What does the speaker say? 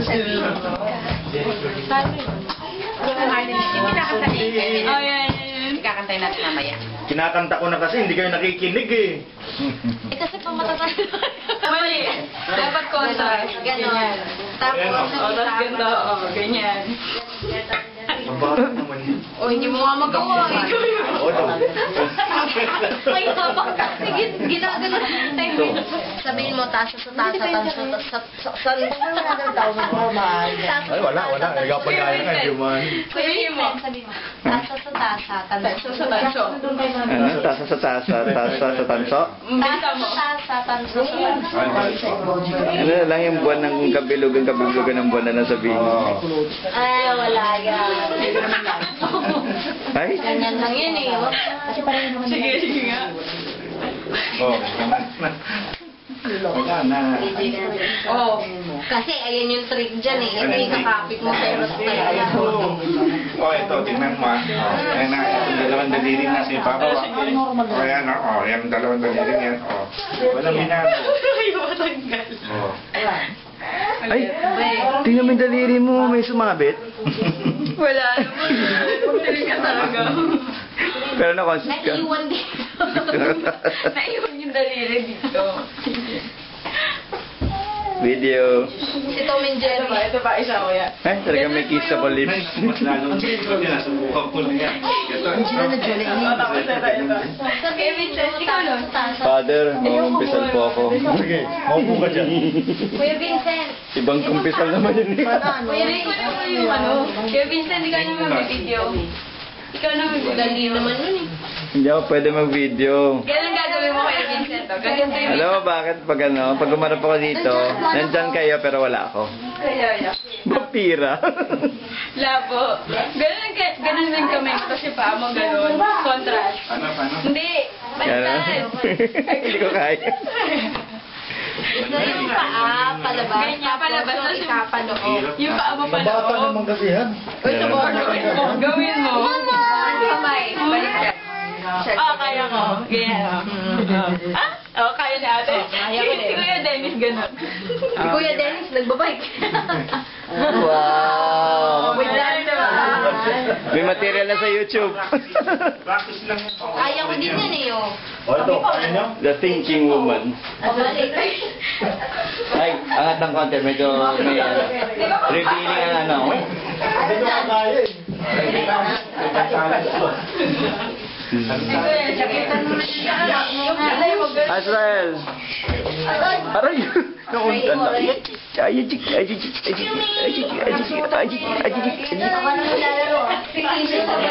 sabihin mo. Yung kinakanta ni Kevin. Oh, yan. Ikakantay natin mamaya. Kinakanta ko na kasi, hindi kayo nakikinig eh. Kasi pamatatag. Mali. Dapat contrast. Ganon. Tapos, Tapos ganito. Ganyan. Ang bakit naman yun? o hindi mo nga magawa. Oo, Ay, habang sige, ginagano. Sabihin mo, tasa sa tasa, tanso, sa Ay, wala. Nagapagaya ka, human. Sabihin mo, tasa sa tasa, tanso sa Tanso. Ano? Tasa sa tasa, tasa sa tanso? Tasa sa tasa, tanso sa tanso. Ano na lang yung buwan ng kabilugan ng buwan na nasabihin mo? Ay, wala yan. Ay? Ganyan lang yun eh. Kasi parang Sige nga. Oh, wala na. Oo. Kasi ayan yung trick dyan eh. Ito yung kakapit mo sa erot na yan. Oh, ito, tingnan mo. Ayan na, yung dalawang daliri na si Papa. O, ayan na. O, yung dalawang daliri yan. O, walang binago. Ay, matanggal. O. Ay! Tingnan mo yung daliri mo, may sumabit. Wala naman. Tiling ka talaga. Pero na-consist ka. Naiiwan din. Naiwan yung daliri dito. Video. Si Tom and Jerry. Ito pa, isa ko yan. Ay, talaga may kissable lips. Mas lalo. Nasubukan ko na yan. Ito. Tapos ito. Sabihin mo, tasa sa tasa. Father, kumpisal po ako. Sige, maupo ka dyan. Kuya Vincent. Ibang kumpisal naman yun. Kuya Rico naman yung ano. Kuya Vincent, ikaw naman may video. Ikaw naman may Dali video. naman yun eh. Hindi ako pwede mag-video. Ganun gagawin mo Kuya Vincent. Ganun yung Alam mo bakit pag pag umarap ako dito, nandyan kayo pero wala ako. Kaya. Bapira. Labo. Ganun din kami. Kasi paa mo ganun. Contrast. Paano? Hindi. Baliktad. Hindi ko kaya. So yung paa, palabas. Ganyan, palabas. Tapos yung ikapanoo. Yung paa mo pa Bata naman kasi yan. Uy, sa gawin mo. Kamay. Baliktad. Kaya ko. Ganyan. Kaya ni ate. kaya ko din. Si Kuya Dennis ganun. Si Kuya Dennis, nagbabike. Wow! Wait lang diba? May material na sa YouTube. Practice lang yung pang- Kaya ko din yan eh, oh. O, ito. Kaya nyo? The Thinking Woman. Ay, angat ng konti. Medyo may revealing ang ano. Hindi ko kaya eh. Azrael! Aray! Nauntan na. Ajik, ajik, ajik, ajik, ajik, ajik, ajik, ajik, ajik. Ako na naglalaro.